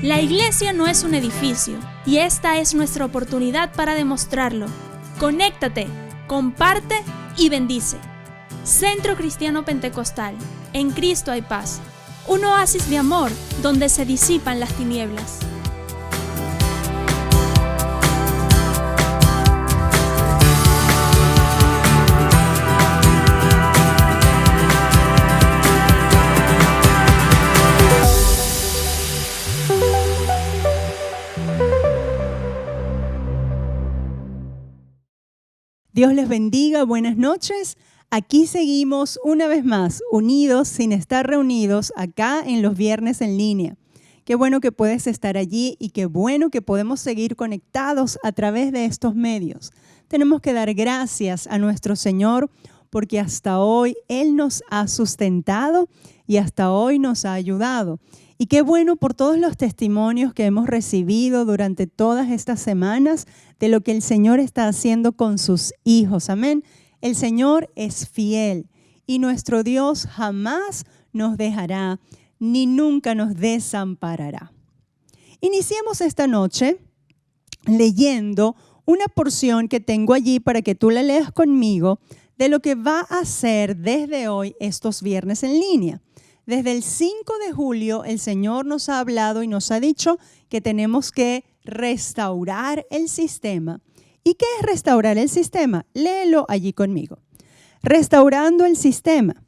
La iglesia no es un edificio y esta es nuestra oportunidad para demostrarlo. Conéctate, comparte y bendice. Centro Cristiano Pentecostal. En Cristo hay paz. Un oasis de amor donde se disipan las tinieblas. Dios les bendiga, buenas noches. Aquí seguimos una vez más, unidos sin estar reunidos acá en los viernes en línea. Qué bueno que puedes estar allí y qué bueno que podemos seguir conectados a través de estos medios. Tenemos que dar gracias a nuestro Señor porque hasta hoy Él nos ha sustentado y hasta hoy nos ha ayudado. Y qué bueno por todos los testimonios que hemos recibido durante todas estas semanas de lo que el Señor está haciendo con sus hijos. Amén. El Señor es fiel y nuestro Dios jamás nos dejará ni nunca nos desamparará. Iniciemos esta noche leyendo una porción que tengo allí para que tú la leas conmigo de lo que va a ser desde hoy estos viernes en línea. Desde el 5 de julio el Señor nos ha hablado y nos ha dicho que tenemos que restaurar el sistema. ¿Y qué es restaurar el sistema? Léelo allí conmigo. Restaurando el sistema,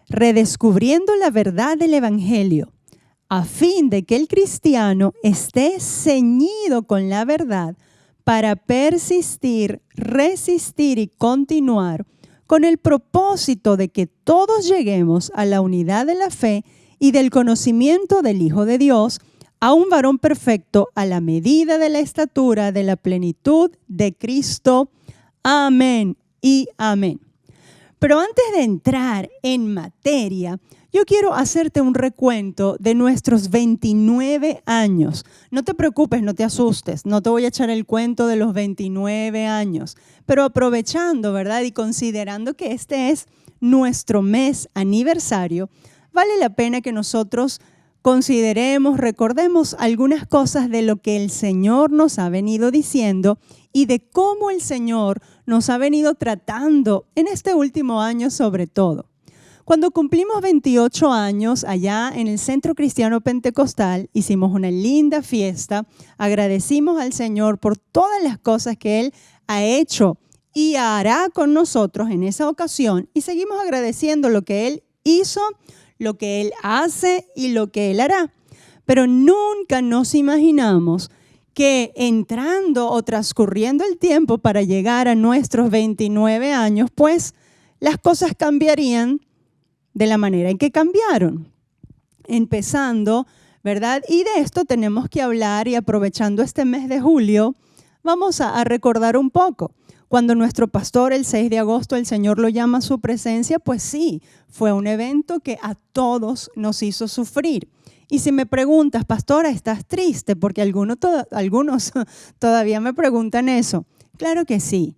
redescubriendo la verdad del Evangelio, a fin de que el cristiano esté ceñido con la verdad para persistir, resistir y continuar con el propósito de que todos lleguemos a la unidad de la fe y del conocimiento del Hijo de Dios, a un varón perfecto a la medida de la estatura de la plenitud de Cristo. Amén y amén. Pero antes de entrar en materia, yo quiero hacerte un recuento de nuestros 29 años. No te preocupes, no te asustes, no te voy a echar el cuento de los 29 años, pero aprovechando, ¿verdad? Y considerando que este es nuestro mes aniversario, vale la pena que nosotros consideremos, recordemos algunas cosas de lo que el Señor nos ha venido diciendo y de cómo el Señor nos ha venido tratando en este último año sobre todo. Cuando cumplimos 28 años allá en el Centro Cristiano Pentecostal, hicimos una linda fiesta, agradecimos al Señor por todas las cosas que Él ha hecho y hará con nosotros en esa ocasión y seguimos agradeciendo lo que Él hizo, lo que Él hace y lo que Él hará. Pero nunca nos imaginamos que entrando o transcurriendo el tiempo para llegar a nuestros 29 años, pues las cosas cambiarían de la manera en que cambiaron. Empezando, ¿verdad? Y de esto tenemos que hablar y aprovechando este mes de julio, vamos a recordar un poco. Cuando nuestro pastor el 6 de agosto el Señor lo llama a su presencia, pues sí, fue un evento que a todos nos hizo sufrir. Y si me preguntas, pastora, ¿estás triste? Porque algunos todavía me preguntan eso. Claro que sí,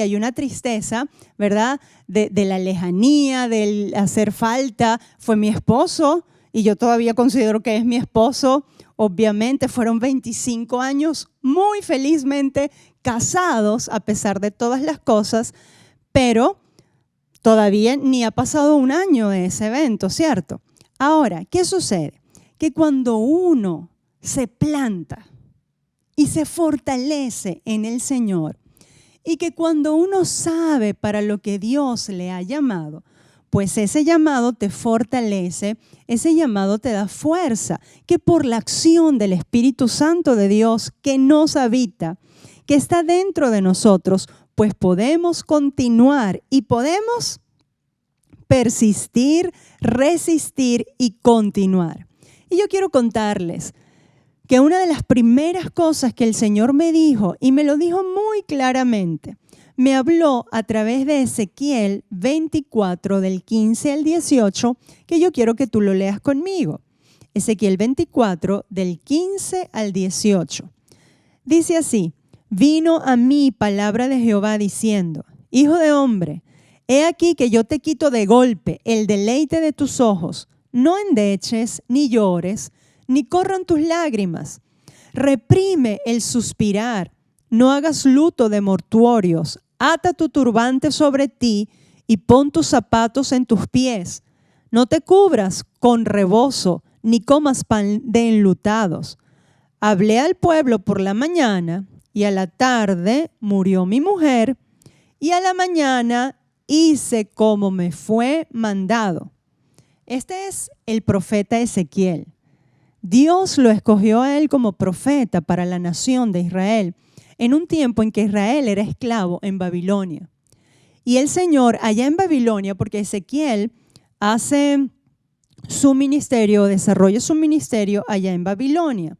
hay una tristeza, ¿verdad? De la lejanía, del hacer falta. Fue mi esposo y yo todavía considero que es mi esposo. Obviamente fueron 25 años muy felizmente casados a pesar de todas las cosas, pero todavía ni ha pasado un año de ese evento, ¿cierto? Ahora, ¿qué sucede? Que cuando uno se planta y se fortalece en el Señor y que cuando uno sabe para lo que Dios le ha llamado, pues ese llamado te fortalece, ese llamado te da fuerza, que por la acción del Espíritu Santo de Dios que nos habita, que está dentro de nosotros, pues podemos continuar y podemos persistir, resistir y continuar. Y yo quiero contarles que una de las primeras cosas que el Señor me dijo, y me lo dijo muy claramente, me habló a través de Ezequiel 24, del 15 al 18, que yo quiero que tú lo leas conmigo. Ezequiel 24, del 15 al 18. Dice así: vino a mí palabra de Jehová diciendo, hijo de hombre, he aquí que yo te quito de golpe el deleite de tus ojos, no endeches ni llores, ni corran tus lágrimas. Reprime el suspirar, no hagas luto de mortuorios. Ata tu turbante sobre ti y pon tus zapatos en tus pies. No te cubras con rebozo, ni comas pan de enlutados. Hablé al pueblo por la mañana, y a la tarde murió mi mujer, y a la mañana hice como me fue mandado. Este es el profeta Ezequiel. Dios lo escogió a él como profeta para la nación de Israel, en un tiempo en que Israel era esclavo en Babilonia. Y el Señor allá en Babilonia, porque Ezequiel hace su ministerio, desarrolla su ministerio allá en Babilonia.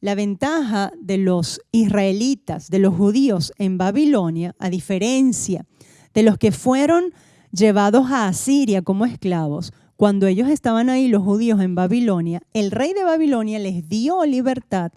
La ventaja de los israelitas, de los judíos en Babilonia, a diferencia de los que fueron llevados a Asiria como esclavos, cuando ellos estaban ahí, los judíos en Babilonia, el rey de Babilonia les dio libertad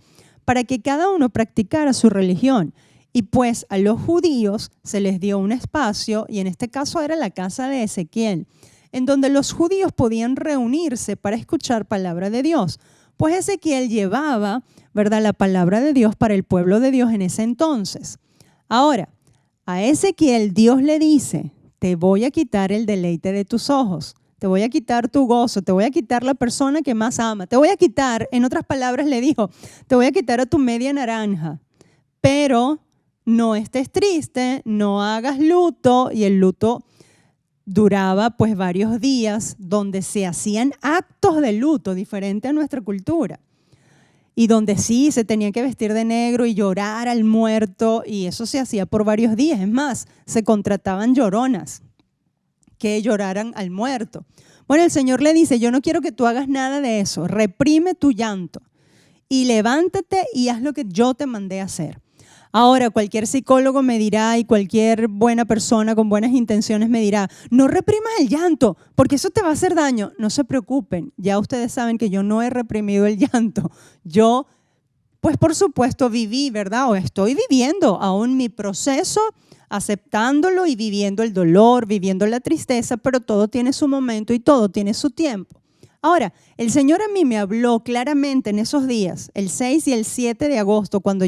para que cada uno practicara su religión. Y pues a los judíos se les dio un espacio, y en este caso era la casa de Ezequiel, en donde los judíos podían reunirse para escuchar palabra de Dios. Pues Ezequiel llevaba, ¿verdad?, la palabra de Dios para el pueblo de Dios en ese entonces. Ahora, a Ezequiel Dios le dice, te voy a quitar el deleite de tus ojos, te voy a quitar tu gozo, te voy a quitar la persona que más ama, te voy a quitar, en otras palabras le dijo, te voy a quitar a tu media naranja, pero no estés triste, no hagas luto. Y el luto duraba pues varios días, donde se hacían actos de luto diferente a nuestra cultura, y donde sí se tenía que vestir de negro y llorar al muerto, y eso se hacía por varios días. Es más, se contrataban lloronas que lloraran al muerto. Bueno, el Señor le dice, yo no quiero que tú hagas nada de eso, reprime tu llanto y levántate y haz lo que yo te mandé a hacer. Ahora, cualquier psicólogo me dirá, y cualquier buena persona con buenas intenciones me dirá, no reprimas el llanto, porque eso te va a hacer daño. No se preocupen, ya ustedes saben que yo no he reprimido el llanto. Yo, pues por supuesto, viví, ¿verdad? O estoy viviendo aún mi proceso, aceptándolo y viviendo el dolor, viviendo la tristeza, pero todo tiene su momento y todo tiene su tiempo. Ahora, el Señor a mí me habló claramente en esos días, el 6 y el 7 de agosto, cuando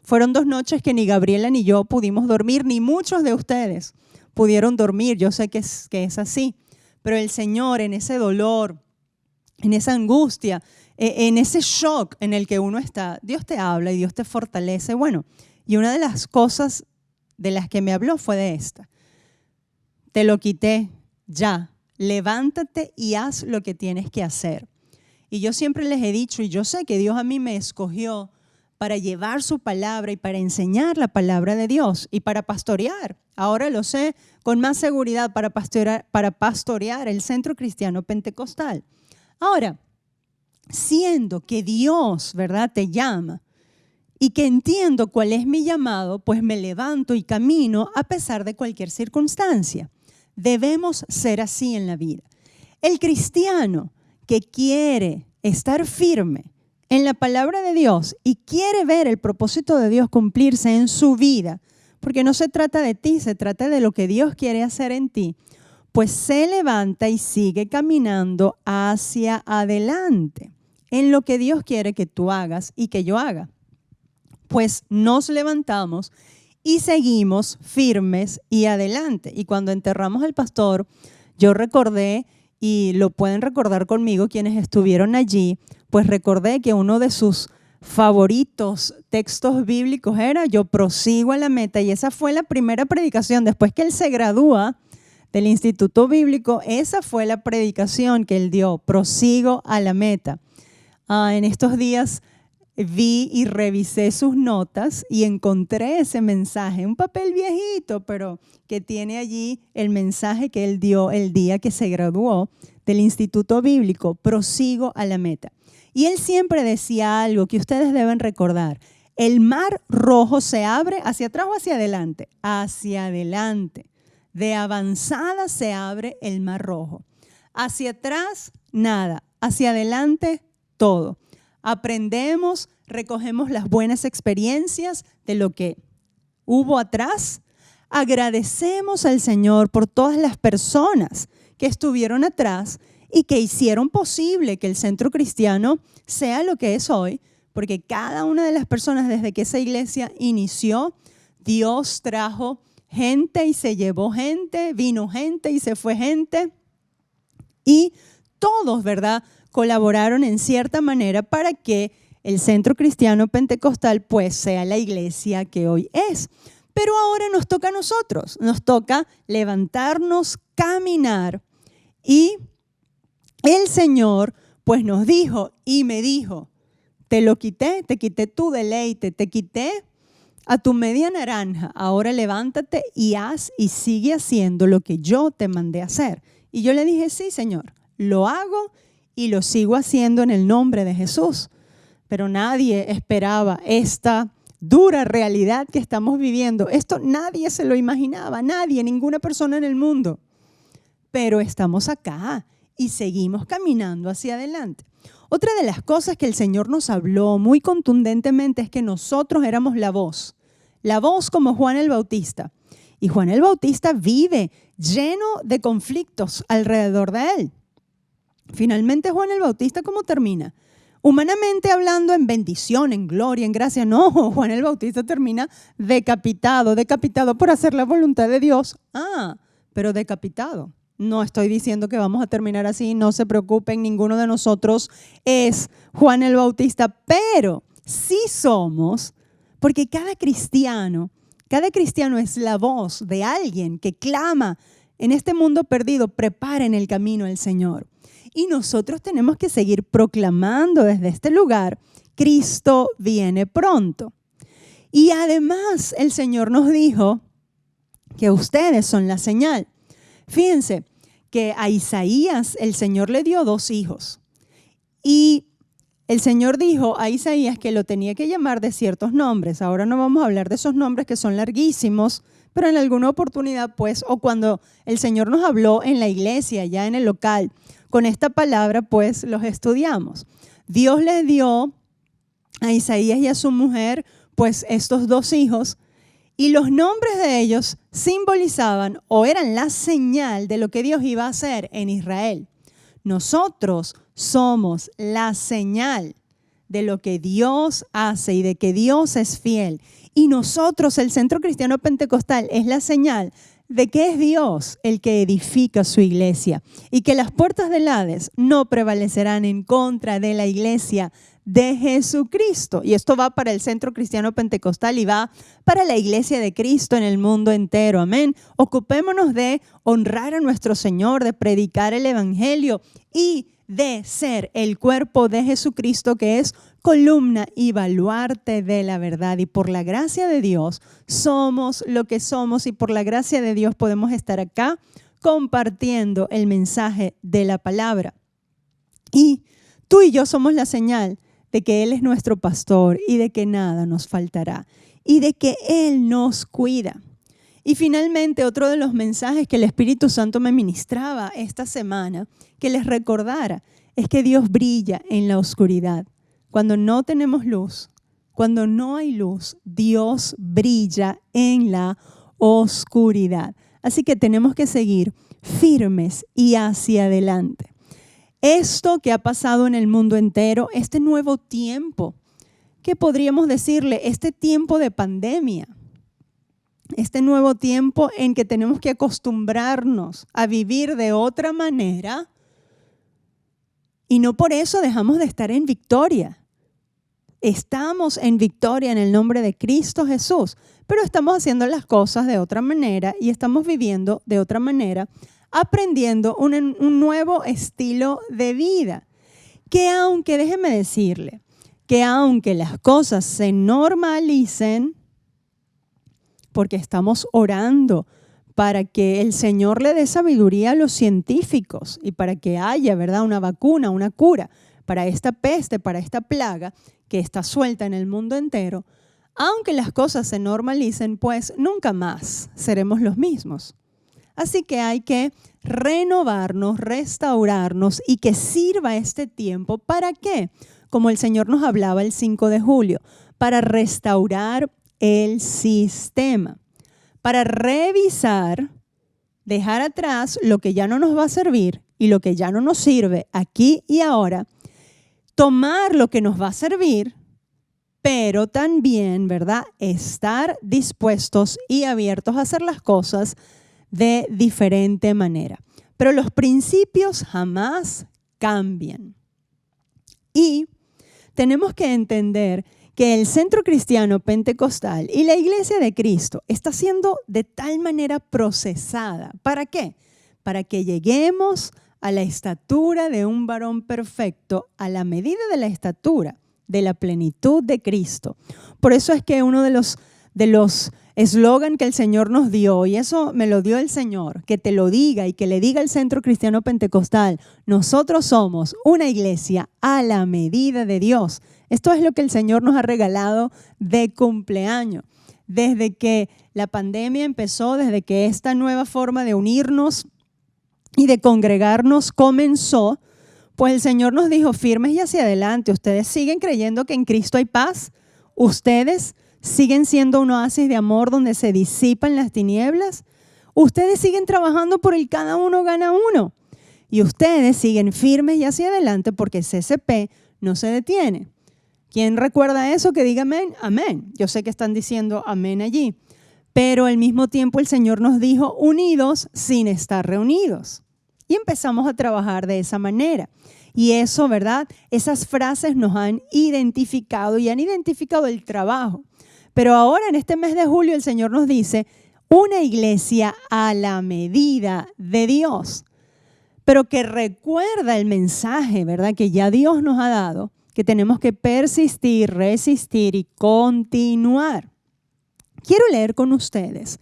fueron 2 noches que ni Gabriela ni yo pudimos dormir, ni muchos de ustedes pudieron dormir. Yo sé que es así, pero el Señor en ese dolor, en esa angustia, en ese shock en el que uno está, Dios te habla y Dios te fortalece. Bueno, y una de las cosas de las que me habló fue de esta. Te lo quité, ya. Levántate y haz lo que tienes que hacer. Y yo siempre les he dicho, y yo sé que Dios a mí me escogió para llevar su palabra y para enseñar la palabra de Dios y para pastorear. Ahora lo sé con más seguridad, para pastorear el Centro Cristiano Pentecostal. Ahora, siendo que Dios, ¿verdad?, te llama y que entiendo cuál es mi llamado, pues me levanto y camino a pesar de cualquier circunstancia. Debemos ser así en la vida. El cristiano que quiere estar firme en la palabra de Dios y quiere ver el propósito de Dios cumplirse en su vida, porque no se trata de ti, se trata de lo que Dios quiere hacer en ti, pues se levanta y sigue caminando hacia adelante en lo que Dios quiere que tú hagas y que yo haga. Pues nos levantamos y seguimos firmes y adelante. Y cuando enterramos al pastor, yo recordé, y lo pueden recordar conmigo quienes estuvieron allí, pues recordé que uno de sus favoritos textos bíblicos era yo prosigo a la meta, y esa fue la primera predicación. Después que él se gradúa del Instituto Bíblico, esa fue la predicación que él dio, prosigo a la meta. En estos días vi y revisé sus notas y encontré ese mensaje, un papel viejito, pero que tiene allí el mensaje que él dio el día que se graduó del Instituto Bíblico, prosigo a la meta. Y él siempre decía algo que ustedes deben recordar: el mar rojo se abre hacia atrás o hacia adelante. Hacia adelante. De avanzada se abre el mar rojo. Hacia atrás, nada. Hacia adelante, todo. Aprendemos, recogemos las buenas experiencias de lo que hubo atrás. Agradecemos al Señor por todas las personas que estuvieron atrás y que hicieron posible que el Centro Cristiano sea lo que es hoy, porque cada una de las personas desde que esa iglesia inició, Dios trajo gente y se llevó gente, vino gente y se fue gente, y todos, ¿verdad?, colaboraron en cierta manera para que el Centro Cristiano Pentecostal pues sea la iglesia que hoy es. Pero ahora nos toca a nosotros, nos toca levantarnos, caminar, y el Señor pues nos dijo y me dijo, te quité tu deleite, te quité a tu media naranja, ahora levántate y haz y sigue haciendo lo que yo te mandé hacer. Y yo le dije, sí, Señor, lo hago y lo sigo haciendo en el nombre de Jesús. Pero nadie esperaba esta dura realidad que estamos viviendo. Esto nadie se lo imaginaba, nadie, ninguna persona en el mundo. Pero estamos acá y seguimos caminando hacia adelante. Otra de las cosas que el Señor nos habló muy contundentemente es que nosotros éramos la voz como Juan el Bautista. Y Juan el Bautista vive lleno de conflictos alrededor de él. Finalmente, Juan el Bautista, ¿cómo termina? Humanamente hablando, en bendición, en gloria, en gracia. No, Juan el Bautista termina decapitado por hacer la voluntad de Dios. Pero decapitado. No estoy diciendo que vamos a terminar así, no se preocupen, ninguno de nosotros es Juan el Bautista, pero sí somos, porque cada cristiano es la voz de alguien que clama en este mundo perdido, preparen el camino al Señor. Y nosotros tenemos que seguir proclamando desde este lugar, Cristo viene pronto. Y además el Señor nos dijo que ustedes son la señal. Fíjense que a Isaías el Señor le dio 2 hijos. Y el Señor dijo a Isaías que lo tenía que llamar de ciertos nombres. Ahora no vamos a hablar de esos nombres que son larguísimos, pero en alguna oportunidad, pues, o cuando el Señor nos habló en la iglesia, ya en el local, con esta palabra, pues, los estudiamos. Dios le dio a Isaías y a su mujer, pues, estos 2 hijos, y los nombres de ellos simbolizaban o eran la señal de lo que Dios iba a hacer en Israel. Nosotros somos la señal de lo que Dios hace y de que Dios es fiel. Y nosotros, el Centro Cristiano Pentecostal, es la señal de que es Dios el que edifica su iglesia y que las puertas del Hades no prevalecerán en contra de la iglesia de Jesucristo. Y esto va para el Centro Cristiano Pentecostal y va para la iglesia de Cristo en el mundo entero. Amén. Ocupémonos de honrar a nuestro Señor, de predicar el evangelio y de ser el cuerpo de Jesucristo, que es columna y baluarte de la verdad. Y por la gracia de Dios somos lo que somos, y por la gracia de Dios podemos estar acá compartiendo el mensaje de la palabra. Y tú y yo somos la señal de que Él es nuestro pastor y de que nada nos faltará y de que Él nos cuida. Y finalmente, otro de los mensajes que el Espíritu Santo me ministraba esta semana, que les recordara, es que Dios brilla en la oscuridad. Cuando no tenemos luz, cuando no hay luz, Dios brilla en la oscuridad. Así que tenemos que seguir firmes y hacia adelante. Esto que ha pasado en el mundo entero, este nuevo tiempo, ¿qué podríamos decirle? Este tiempo de pandemia. Este nuevo tiempo en que tenemos que acostumbrarnos a vivir de otra manera, y no por eso dejamos de estar en victoria. Estamos en victoria en el nombre de Cristo Jesús, pero estamos haciendo las cosas de otra manera y estamos viviendo de otra manera, aprendiendo un nuevo estilo de vida. Que aunque, déjeme decirle, que aunque las cosas se normalicen, porque estamos orando para que el Señor le dé sabiduría a los científicos y para que haya, ¿verdad?, una vacuna, una cura para esta peste, para esta plaga que está suelta en el mundo entero. Aunque las cosas se normalicen, pues nunca más seremos los mismos. Así que hay que renovarnos, restaurarnos y que sirva este tiempo. ¿Para qué? Como el Señor nos hablaba el 5 de julio, para restaurar el sistema, para revisar, dejar atrás lo que ya no nos va a servir y lo que ya no nos sirve aquí y ahora, tomar lo que nos va a servir, pero también, ¿verdad?, estar dispuestos y abiertos a hacer las cosas de diferente manera. Pero los principios jamás cambian. Y tenemos que entender que el Centro Cristiano Pentecostal y la Iglesia de Cristo está siendo de tal manera procesada. ¿Para qué? Para que lleguemos a la estatura de un varón perfecto, a la medida de la estatura de la plenitud de Cristo. Por eso es que uno de los eslogan que el Señor nos dio, y eso me lo dio el Señor, que te lo diga y que le diga el Centro Cristiano Pentecostal, nosotros somos una iglesia a la medida de Dios. Esto es lo que el Señor nos ha regalado de cumpleaños. Desde que la pandemia empezó, desde que esta nueva forma de unirnos y de congregarnos comenzó, pues el Señor nos dijo firmes y hacia adelante. Ustedes siguen creyendo que en Cristo hay paz. Ustedes siguen siendo un oasis de amor donde se disipan las tinieblas. Ustedes siguen trabajando por el cada uno gana uno. Y ustedes siguen firmes y hacia adelante porque CCP no se detiene. ¿Quién recuerda eso? Que diga amén. Amén. Yo sé que están diciendo amén allí. Pero al mismo tiempo el Señor nos dijo unidos sin estar reunidos. Y empezamos a trabajar de esa manera. Y eso, ¿verdad? Esas frases nos han identificado y han identificado el trabajo. Pero ahora en este mes de julio el Señor nos dice una iglesia a la medida de Dios. Pero que recuerda el mensaje, ¿verdad? Que ya Dios nos ha dado, que tenemos que persistir, resistir y continuar. Quiero leer con ustedes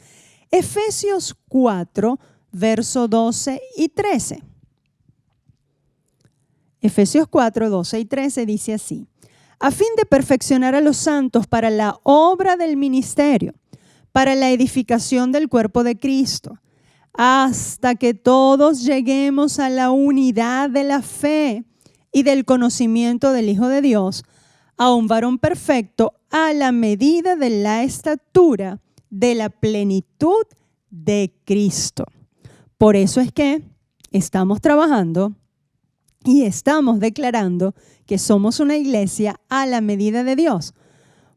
Efesios 4, verso 12 y 13. Efesios 4, 12 y 13 dice así: a fin de perfeccionar a los santos para la obra del ministerio, para la edificación del cuerpo de Cristo, hasta que todos lleguemos a la unidad de la fe y del conocimiento del Hijo de Dios, a un varón perfecto a la medida de la estatura de la plenitud de Cristo. Por eso es que estamos trabajando y estamos declarando que somos una iglesia a la medida de Dios.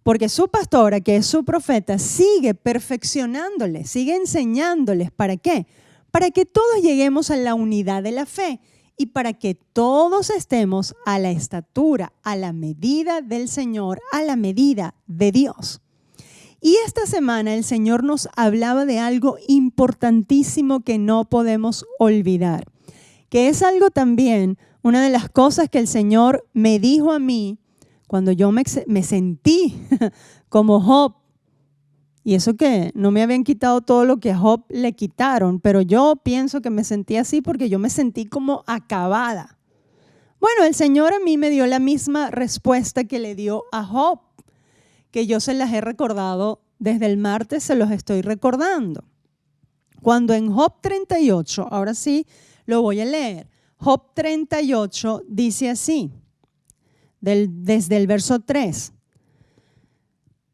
Porque su pastora, que es su profeta, sigue perfeccionándoles, sigue enseñándoles. ¿Para qué? Para que todos lleguemos a la unidad de la fe y para que todos estemos a la estatura, a la medida del Señor, a la medida de Dios. Y esta semana el Señor nos hablaba de algo importantísimo que no podemos olvidar, que es algo también, una de las cosas que el Señor me dijo a mí cuando yo me sentí como Job. Y eso que no me habían quitado todo lo que a Job le quitaron, pero yo pienso que me sentí así porque yo me sentí como acabada. Bueno, el Señor a mí me dio la misma respuesta que le dio a Job, que yo se las he recordado desde el martes, se los estoy recordando. Cuando en Job 38, ahora sí lo voy a leer, Job 38 dice así, desde el verso 3.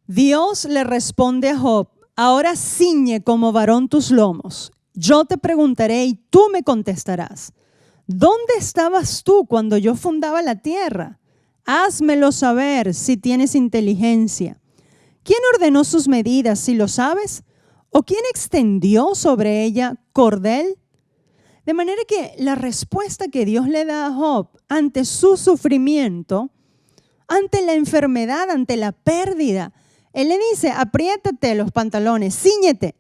Dios le responde a Job: ahora ciñe como varón tus lomos. Yo te preguntaré y tú me contestarás. ¿Dónde estabas tú cuando yo fundaba la tierra? Házmelo saber si tienes inteligencia. ¿Quién ordenó sus medidas, si lo sabes? ¿O quién extendió sobre ella cordel? De manera que la respuesta que Dios le da a Job ante su sufrimiento, ante la enfermedad, ante la pérdida, Él le dice: apriétate los pantalones, cíñete.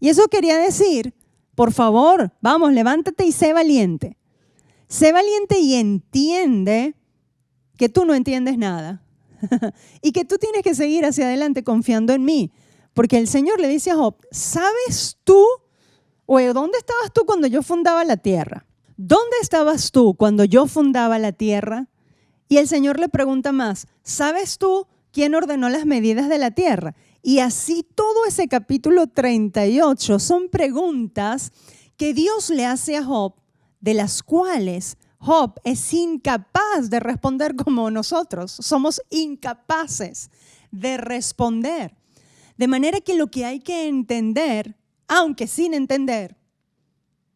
Y eso quería decir, por favor, vamos, levántate y sé valiente. Sé valiente y entiende que tú no entiendes nada y que tú tienes que seguir hacia adelante confiando en mí. Porque el Señor le dice a Job: ¿sabes tú o dónde estabas tú cuando yo fundaba la tierra? ¿Dónde estabas tú cuando yo fundaba la tierra? Y el Señor le pregunta más: ¿sabes tú quién ordenó las medidas de la tierra? Y así todo ese capítulo 38 son preguntas que Dios le hace a Job, de las cuales Job es incapaz de responder como nosotros. Somos incapaces de responder. De manera que lo que hay que entender, aunque sin entender,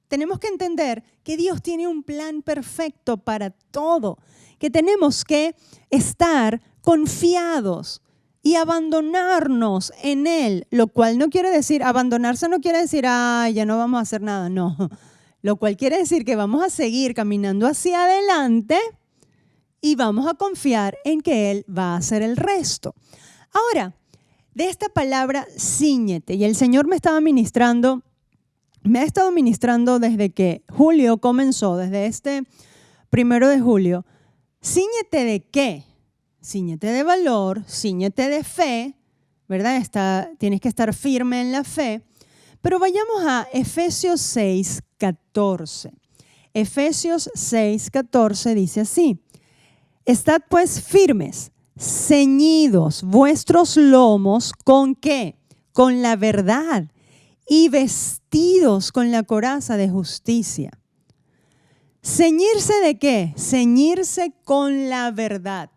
tenemos que entender que Dios tiene un plan perfecto para todo, que tenemos que estar confiados y abandonarnos en Él, lo cual no quiere decir, abandonarse no quiere decir, ya no vamos a hacer nada, no. Lo cual quiere decir que vamos a seguir caminando hacia adelante y vamos a confiar en que Él va a hacer el resto. Ahora, de esta palabra, cíñete, y el Señor me ha estado ministrando desde que julio comenzó, desde este 1 de julio. ¿Cíñete de qué? Cíñete de valor, cíñete de fe, ¿verdad? Tienes que estar firme en la fe. Pero vayamos a Efesios 6:14. Efesios 6:14 dice así: estad pues firmes, ceñidos vuestros lomos, ¿con qué? Con la verdad, y vestidos con la coraza de justicia. ¿Ceñirse de qué? Ceñirse con la verdad.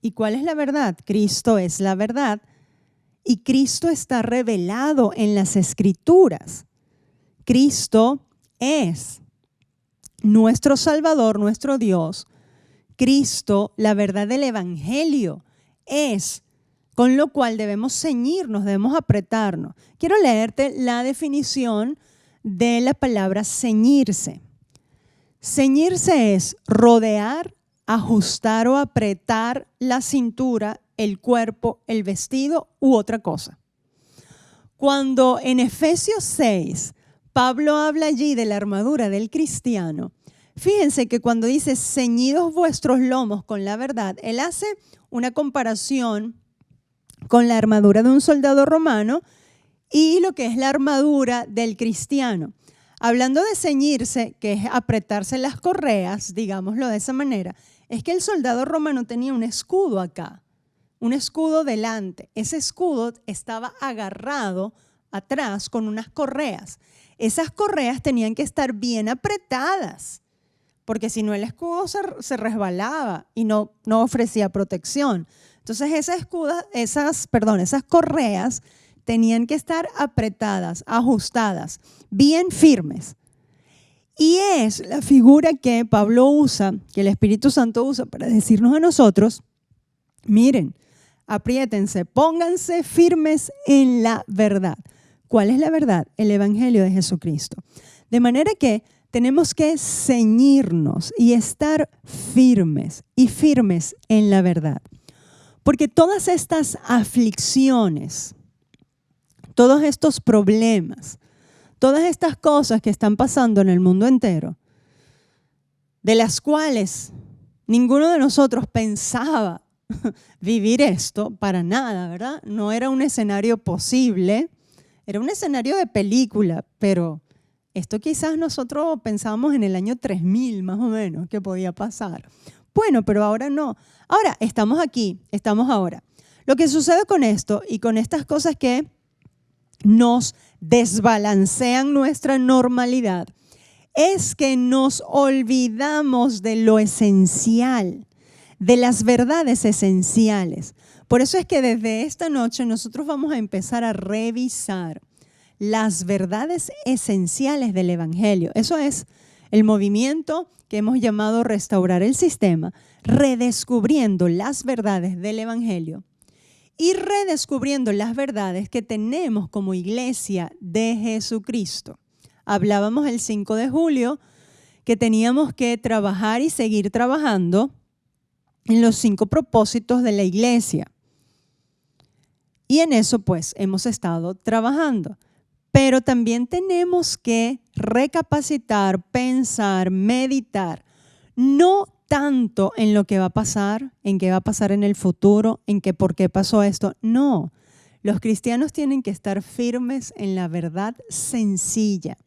¿Y cuál es la verdad? Cristo es la verdad. Y Cristo está revelado en las Escrituras. Cristo es nuestro Salvador, nuestro Dios. Cristo, la verdad del Evangelio, es con lo cual debemos ceñirnos, debemos apretarnos. Quiero leerte la definición de la palabra ceñirse. Ceñirse es rodear, ajustar o apretar la cintura, el cuerpo, el vestido u otra cosa. Cuando en Efesios 6, Pablo habla allí de la armadura del cristiano, fíjense que cuando dice ceñidos vuestros lomos con la verdad, él hace una comparación con la armadura de un soldado romano y lo que es la armadura del cristiano. Hablando de ceñirse, que es apretarse las correas, digámoslo de esa manera, es que el soldado romano tenía un escudo acá, un escudo delante. Ese escudo estaba agarrado atrás con unas correas. Esas correas tenían que estar bien apretadas, porque si no el escudo se resbalaba y no ofrecía protección. Entonces esas correas tenían que estar apretadas, ajustadas, bien firmes. Y es la figura que Pablo usa, que el Espíritu Santo usa para decirnos a nosotros, miren, apriétense, pónganse firmes en la verdad. ¿Cuál es la verdad? El Evangelio de Jesucristo. De manera que tenemos que ceñirnos y estar firmes en la verdad. Porque todas estas aflicciones, todos estos problemas, todas estas cosas que están pasando en el mundo entero, de las cuales ninguno de nosotros pensaba vivir esto, para nada, ¿verdad? No era un escenario posible, era un escenario de película, pero esto quizás nosotros pensábamos en el año 3000 más o menos que podía pasar. Bueno, pero ahora no. Ahora estamos aquí, estamos ahora. Lo que sucede con esto y con estas cosas que nos desbalancean nuestra normalidad es que nos olvidamos de lo esencial, de las verdades esenciales. Por eso es que desde esta noche nosotros vamos a empezar a revisar las verdades esenciales del Evangelio. Eso es el movimiento que hemos llamado Restaurar el Sistema, redescubriendo las verdades del Evangelio y redescubriendo las verdades que tenemos como iglesia de Jesucristo. Hablábamos el 5 de julio que teníamos que trabajar y seguir trabajando en los 5 propósitos de la iglesia. Y en eso pues hemos estado trabajando. Pero también tenemos que recapacitar, pensar, meditar, no tanto en lo que va a pasar, en qué va a pasar en el futuro, en qué por qué pasó esto. No, los cristianos tienen que estar firmes en la verdad sencilla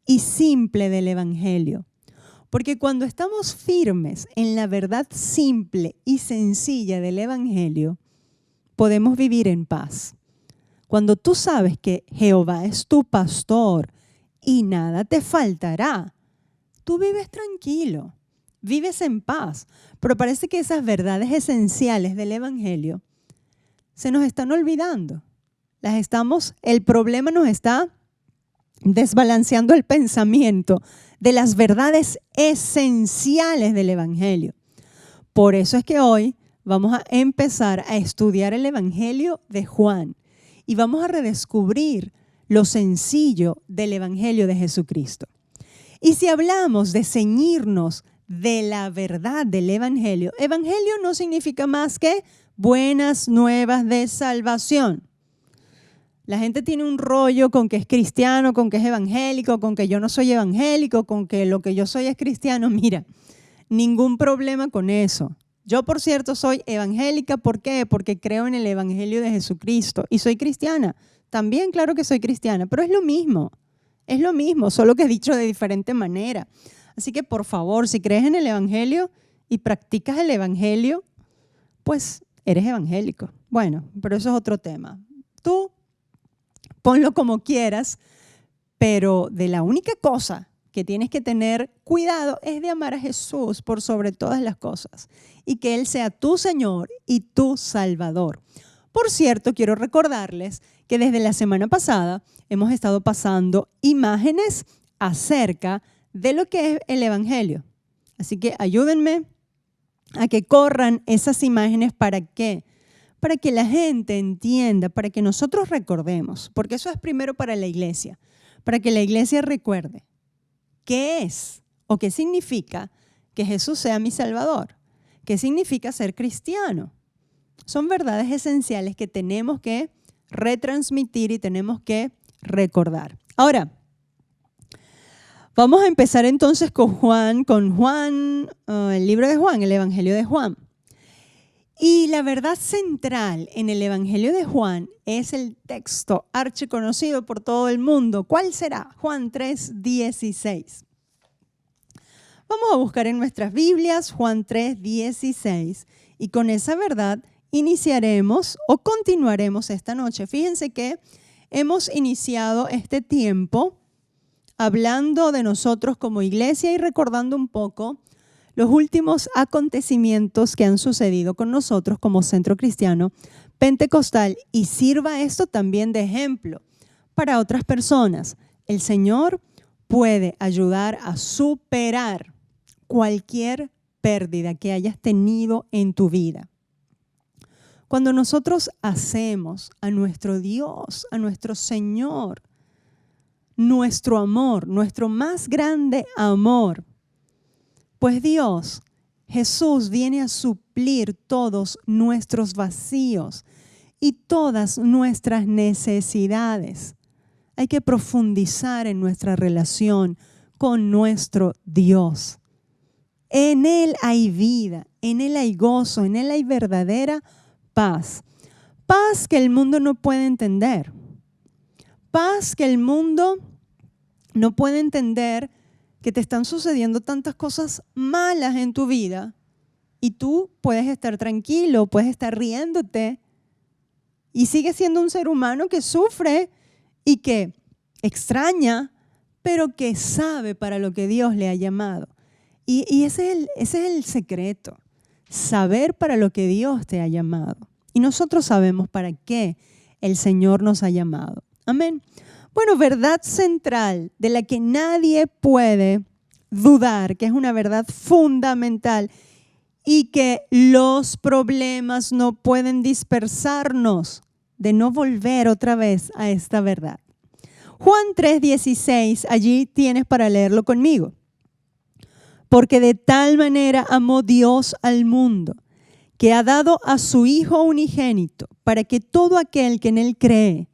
y simple del Evangelio. Porque cuando estamos firmes en la verdad simple y sencilla del Evangelio, podemos vivir en paz. Cuando tú sabes que Jehová es tu pastor y nada te faltará, tú vives tranquilo, vives en paz. Pero parece que esas verdades esenciales del Evangelio se nos están olvidando. El problema nos está desbalanceando el pensamiento de las verdades esenciales del Evangelio. Por eso es que hoy vamos a empezar a estudiar el Evangelio de Juan y vamos a redescubrir lo sencillo del Evangelio de Jesucristo. Y si hablamos de ceñirnos de la verdad del Evangelio, Evangelio no significa más que buenas nuevas de salvación. La gente tiene un rollo con que es cristiano, con que es evangélico, con que yo no soy evangélico, con que lo que yo soy es cristiano. Mira, ningún problema con eso. Yo, por cierto, soy evangélica. ¿Por qué? Porque creo en el Evangelio de Jesucristo y soy cristiana. También, claro que soy cristiana, pero es lo mismo, solo que dicho de diferente manera. Así que, por favor, si crees en el Evangelio y practicas el Evangelio, pues eres evangélico. Bueno, pero eso es otro tema. Tú ponlo como quieras, pero de la única cosa que tienes que tener cuidado es de amar a Jesús por sobre todas las cosas y que Él sea tu Señor y tu Salvador. Por cierto, quiero recordarles que desde la semana pasada hemos estado pasando imágenes acerca de lo que es el Evangelio. Así que ayúdenme a que corran esas imágenes. ¿Para qué? Para que la gente entienda, para que nosotros recordemos, porque eso es primero para la iglesia, para que la iglesia recuerde qué es o qué significa que Jesús sea mi Salvador, qué significa ser cristiano. Son verdades esenciales que tenemos que retransmitir y tenemos que recordar. Ahora, vamos a empezar entonces con Juan, el libro de Juan, el Evangelio de Juan. Y la verdad central en el Evangelio de Juan es el texto archiconocido por todo el mundo. ¿Cuál será? Juan 3:16. Vamos a buscar en nuestras Biblias Juan 3:16 y con esa verdad iniciaremos o continuaremos esta noche. Fíjense que hemos iniciado este tiempo hablando de nosotros como iglesia y recordando un poco los últimos acontecimientos que han sucedido con nosotros como Centro Cristiano Pentecostal, y sirva esto también de ejemplo para otras personas. El Señor puede ayudar a superar cualquier pérdida que hayas tenido en tu vida. Cuando nosotros hacemos a nuestro Dios, a nuestro Señor, nuestro amor, nuestro más grande amor, pues Dios, Jesús, viene a suplir todos nuestros vacíos y todas nuestras necesidades. Hay que profundizar en nuestra relación con nuestro Dios. En Él hay vida, en Él hay gozo, en Él hay verdadera paz. Paz que el mundo no puede entender. Paz que el mundo no puede entender, que te están sucediendo tantas cosas malas en tu vida y tú puedes estar tranquilo, puedes estar riéndote y sigues siendo un ser humano que sufre y que extraña, pero que sabe para lo que Dios le ha llamado. Y ese es el secreto, saber para lo que Dios te ha llamado. Y nosotros sabemos para qué el Señor nos ha llamado. Amén. Bueno, verdad central de la que nadie puede dudar, que es una verdad fundamental y que los problemas no pueden dispersarnos de no volver otra vez a esta verdad. Juan 3:16, allí tienes para leerlo conmigo. Porque de tal manera amó Dios al mundo, que ha dado a su Hijo unigénito, para que todo aquel que en Él cree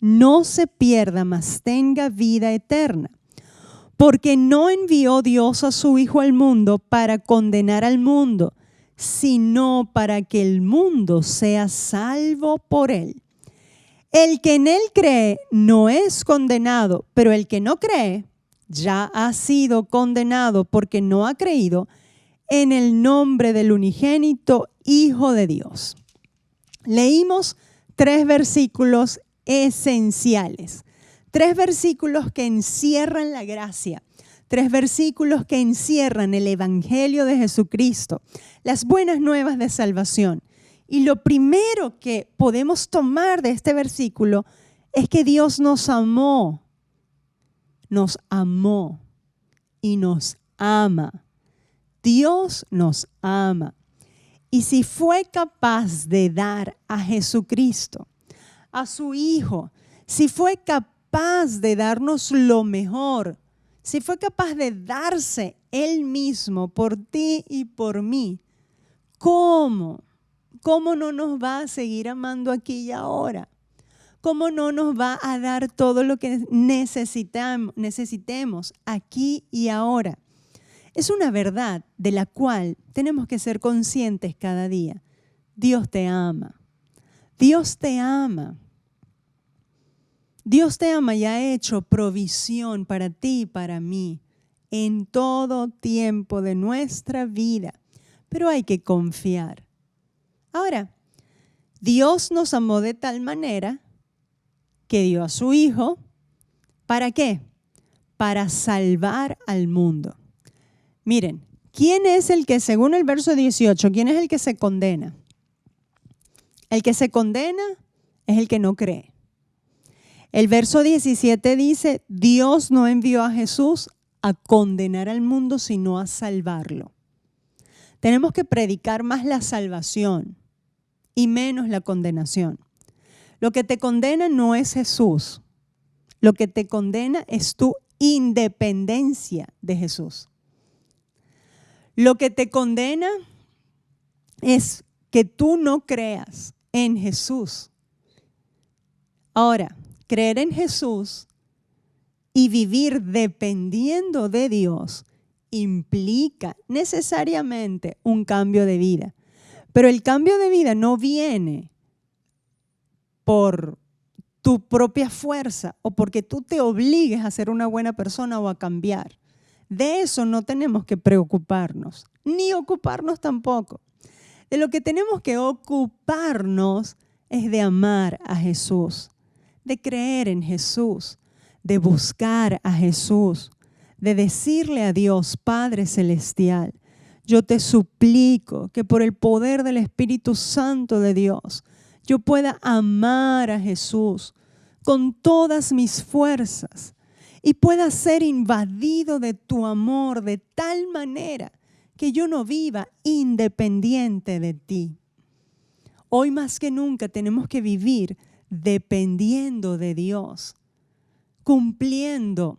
no se pierda, mas tenga vida eterna. Porque no envió Dios a su Hijo al mundo para condenar al mundo, sino para que el mundo sea salvo por Él. El que en Él cree no es condenado, pero el que no cree ya ha sido condenado porque no ha creído en el nombre del unigénito Hijo de Dios. Leímos 3 versículos esenciales, 3 versículos que encierran la gracia, 3 versículos que encierran el Evangelio de Jesucristo, las buenas nuevas de salvación. Y lo primero que podemos tomar de este versículo es que Dios nos amó nos amó y nos ama. Dios nos ama. Y si fue capaz de dar a Jesucristo, a su Hijo, si fue capaz de darnos lo mejor, si fue capaz de darse Él mismo por ti y por mí, ¿cómo? ¿Cómo no nos va a seguir amando aquí y ahora? ¿Cómo no nos va a dar todo lo que necesitemos aquí y ahora? Es una verdad de la cual tenemos que ser conscientes cada día. Dios te ama. Dios te ama. Dios te ama y ha hecho provisión para ti y para mí en todo tiempo de nuestra vida. Pero hay que confiar. Ahora, Dios nos amó de tal manera que dio a su Hijo. ¿Para qué? Para salvar al mundo. Miren, ¿quién es el que, según el verso 18, quién es el que se condena? El que se condena es el que no cree. El verso 17 dice, Dios no envió a Jesús a condenar al mundo, sino a salvarlo. Tenemos que predicar más la salvación y menos la condenación. Lo que te condena no es Jesús. Lo que te condena es tu independencia de Jesús. Lo que te condena es que tú no creas en Jesús. Ahora, creer en Jesús y vivir dependiendo de Dios implica necesariamente un cambio de vida. Pero el cambio de vida no viene por tu propia fuerza o porque tú te obligues a ser una buena persona o a cambiar. De eso no tenemos que preocuparnos, ni ocuparnos tampoco. De lo que tenemos que ocuparnos es de amar a Jesús, de creer en Jesús, de buscar a Jesús, de decirle a Dios, Padre Celestial, yo te suplico que por el poder del Espíritu Santo de Dios, yo pueda amar a Jesús con todas mis fuerzas y pueda ser invadido de tu amor de tal manera que yo no viva independiente de ti. Hoy más que nunca tenemos que vivir dependiendo de Dios, cumpliendo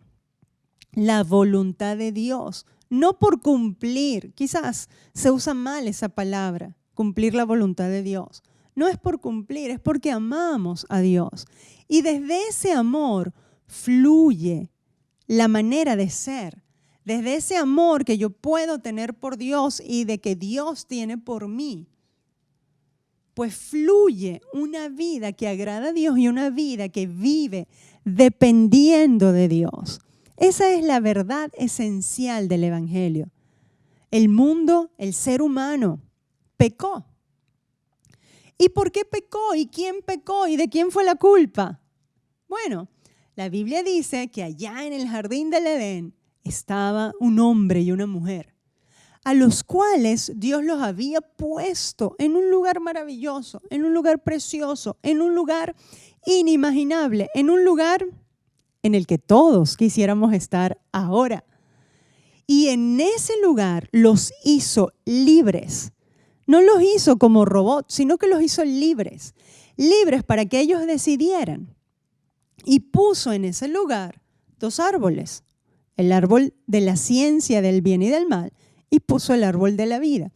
la voluntad de Dios, no por cumplir. Quizás se usa mal esa palabra, cumplir la voluntad de Dios. No es por cumplir, es porque amamos a Dios. Y desde ese amor fluye la manera de ser. Desde ese amor que yo puedo tener por Dios y de que Dios tiene por mí, pues fluye una vida que agrada a Dios y una vida que vive dependiendo de Dios. Esa es la verdad esencial del Evangelio. El mundo, el ser humano, pecó. ¿Y por qué pecó? ¿Y quién pecó? ¿Y de quién fue la culpa? Bueno, la Biblia dice que allá en el jardín del Edén estaba un hombre y una mujer, a los cuales Dios los había puesto en un lugar maravilloso, en un lugar precioso, en un lugar inimaginable, en un lugar en el que todos quisiéramos estar ahora. Y en ese lugar los hizo libres. No los hizo como robots, sino que los hizo libres. Libres para que ellos decidieran. Y puso en ese lugar 2 árboles. El árbol de la ciencia del bien y del mal y puso el árbol de la vida.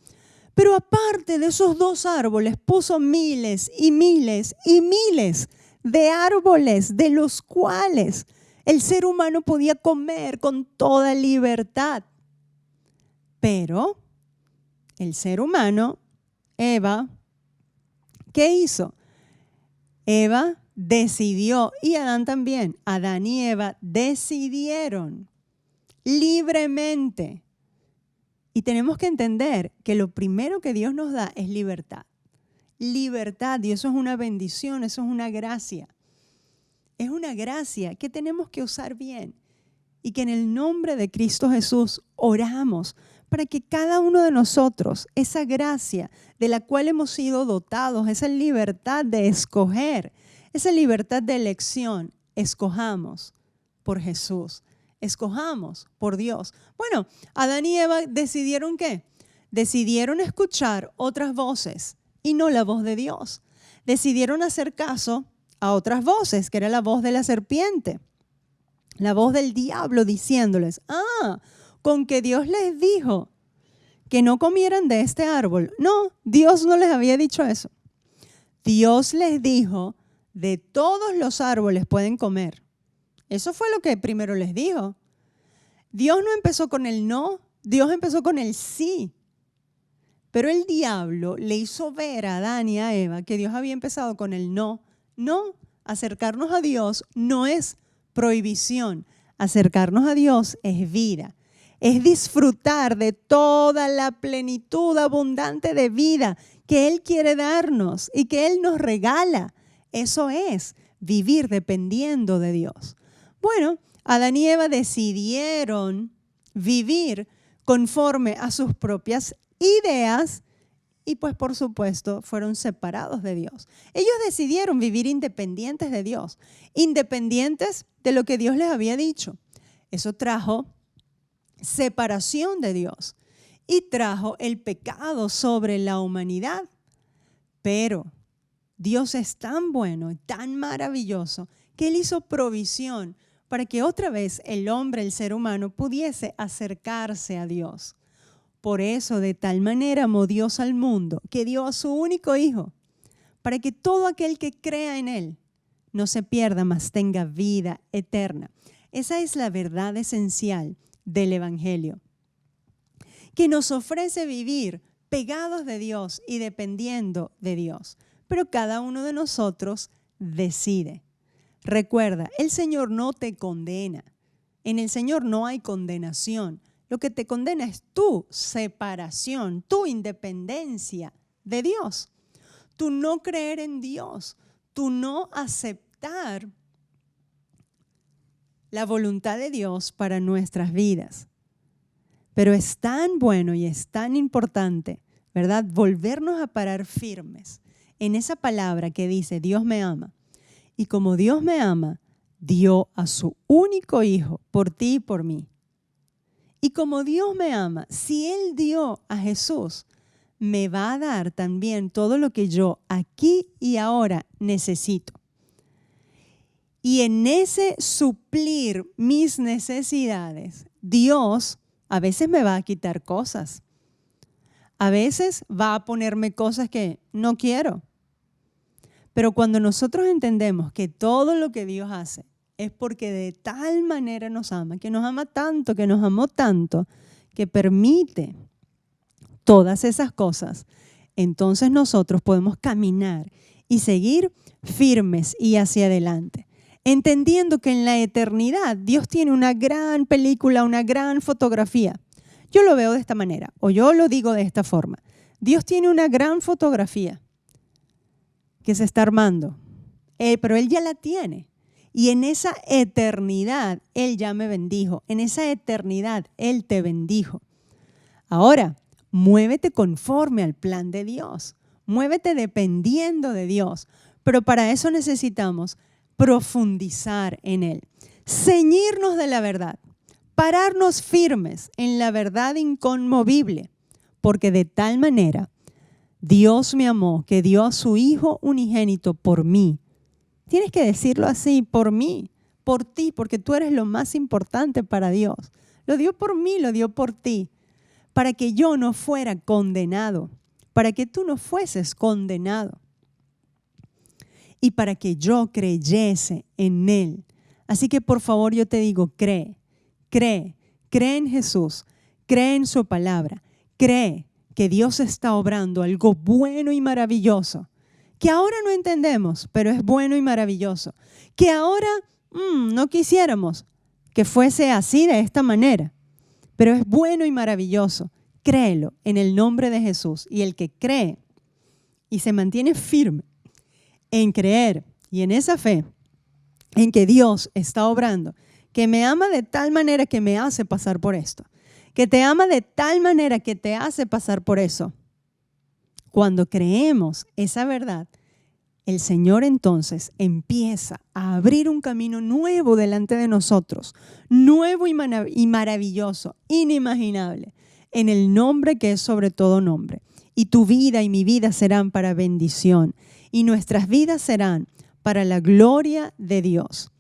Pero aparte de esos 2 árboles puso miles y miles y miles de árboles de los cuales el ser humano podía comer con toda libertad. Pero el ser humano, Eva, ¿qué hizo? Eva decidió, y Adán también, Adán y Eva decidieron libremente. Y tenemos que entender que lo primero que Dios nos da es libertad. Libertad, y eso es una bendición, eso es una gracia. Es una gracia que tenemos que usar bien y que en el nombre de Cristo Jesús oramos para que cada uno de nosotros, esa gracia de la cual hemos sido dotados, esa libertad de escoger, esa libertad de elección, escojamos por Jesús, escojamos por Dios. Bueno, Adán y Eva decidieron ¿qué? Decidieron escuchar otras voces y no la voz de Dios. Decidieron hacer caso a otras voces, que era la voz de la serpiente, la voz del diablo diciéndoles, con que Dios les dijo que no comieran de este árbol. No, Dios no les había dicho eso. Dios les dijo, de todos los árboles pueden comer. Eso fue lo que primero les dijo. Dios no empezó con el no, Dios empezó con el sí. Pero el diablo le hizo ver a Adán y a Eva que Dios había empezado con el no. No, acercarnos a Dios no es prohibición. Acercarnos a Dios es vida. Es disfrutar de toda la plenitud abundante de vida que Él quiere darnos y que Él nos regala. Eso es vivir dependiendo de Dios. Bueno, Adán y Eva decidieron vivir conforme a sus propias ideas y pues por supuesto fueron separados de Dios. Ellos decidieron vivir independientes de Dios, independientes de lo que Dios les había dicho. Eso trajo separación de Dios y trajo el pecado sobre la humanidad. Pero Dios es tan bueno y tan maravilloso que Él hizo provisión para que otra vez el hombre, el ser humano, pudiese acercarse a Dios. Por eso, de tal manera amó Dios al mundo, que dio a su único Hijo, para que todo aquel que crea en Él no se pierda, mas tenga vida eterna. Esa es la verdad esencial del Evangelio, que nos ofrece vivir pegados de Dios y dependiendo de Dios. Pero cada uno de nosotros decide. Recuerda, el Señor no te condena. En el Señor no hay condenación. Lo que te condena es tu separación, tu independencia de Dios. Tu no creer en Dios, tu no aceptar la voluntad de Dios para nuestras vidas. Pero es tan bueno y es tan importante, ¿verdad? Volvernos a parar firmes en esa palabra que dice, Dios me ama. Y como Dios me ama, dio a su único Hijo por ti y por mí. Y como Dios me ama, si Él dio a Jesús, me va a dar también todo lo que yo aquí y ahora necesito. Y en ese suplir mis necesidades, Dios a veces me va a quitar cosas. A veces va a ponerme cosas que no quiero. Pero cuando nosotros entendemos que todo lo que Dios hace es porque de tal manera nos ama, que nos ama tanto, que nos amó tanto, que permite todas esas cosas, entonces nosotros podemos caminar y seguir firmes y hacia adelante, entendiendo que en la eternidad Dios tiene una gran película, una gran fotografía. Yo lo veo de esta manera, o yo lo digo de esta forma. Dios tiene una gran fotografía que se está armando, pero Él ya la tiene. Y en esa eternidad Él ya me bendijo. En esa eternidad Él te bendijo. Ahora, muévete conforme al plan de Dios. Muévete dependiendo de Dios. Pero para eso necesitamos profundizar en Él. Ceñirnos de la verdad. Pararnos firmes en la verdad inconmovible. Porque de tal manera Dios me amó que dio a su Hijo unigénito por mí. Tienes que decirlo así, por mí, por ti, porque tú eres lo más importante para Dios. Lo dio por mí, lo dio por ti, para que yo no fuera condenado, para que tú no fueses condenado y para que yo creyese en Él. Así que por favor yo te digo, cree en Jesús, cree en su palabra, cree que Dios está obrando algo bueno y maravilloso, que ahora no entendemos, pero es bueno y maravilloso, que ahora no quisiéramos que fuese así de esta manera, pero es bueno y maravilloso. Créelo en el nombre de Jesús, y el que cree y se mantiene firme en creer y en esa fe, en que Dios está obrando, que me ama de tal manera que me hace pasar por esto, que te ama de tal manera que te hace pasar por eso. Cuando creemos esa verdad, el Señor entonces empieza a abrir un camino nuevo delante de nosotros, nuevo y maravilloso, inimaginable, en el nombre que es sobre todo nombre. Y tu vida y mi vida serán para bendición, y nuestras vidas serán para la gloria de Dios.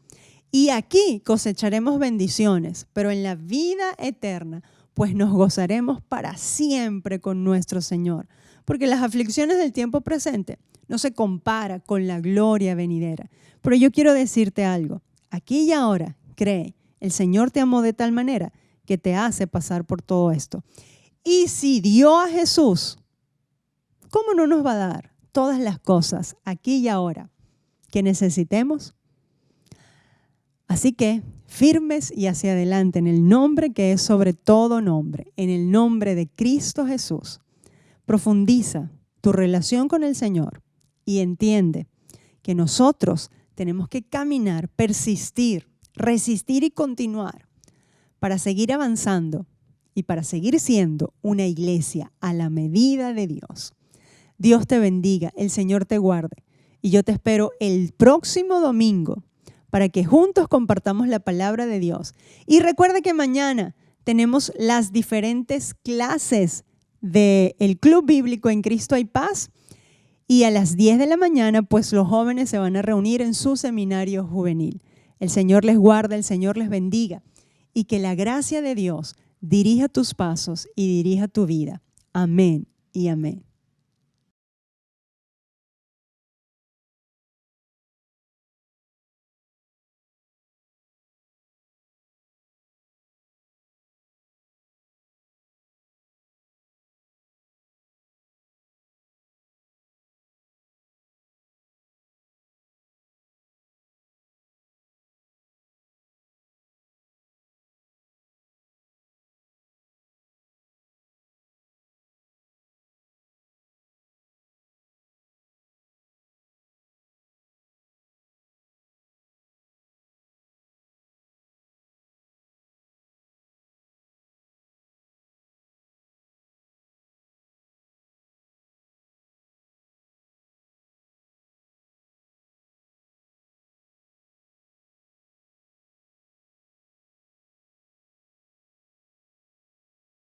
Y aquí cosecharemos bendiciones, pero en la vida eterna, pues nos gozaremos para siempre con nuestro Señor. Porque las aflicciones del tiempo presente no se compara con la gloria venidera. Pero yo quiero decirte algo. Aquí y ahora, cree, el Señor te amó de tal manera que te hace pasar por todo esto. Y si dio a Jesús, ¿cómo no nos va a dar todas las cosas aquí y ahora que necesitemos? Así que firmes y hacia adelante en el nombre que es sobre todo nombre, en el nombre de Cristo Jesús. Profundiza tu relación con el Señor y entiende que nosotros tenemos que caminar, persistir, resistir y continuar para seguir avanzando y para seguir siendo una iglesia a la medida de Dios. Dios te bendiga, el Señor te guarde y yo te espero el próximo domingo para que juntos compartamos la palabra de Dios. Y recuerda que mañana tenemos las diferentes clases del Club Bíblico En Cristo Hay Paz y a las 10 de la mañana pues los jóvenes se van a reunir en su seminario juvenil. El Señor les guarda, el Señor les bendiga y que la gracia de Dios dirija tus pasos y dirija tu vida. Amén y amén.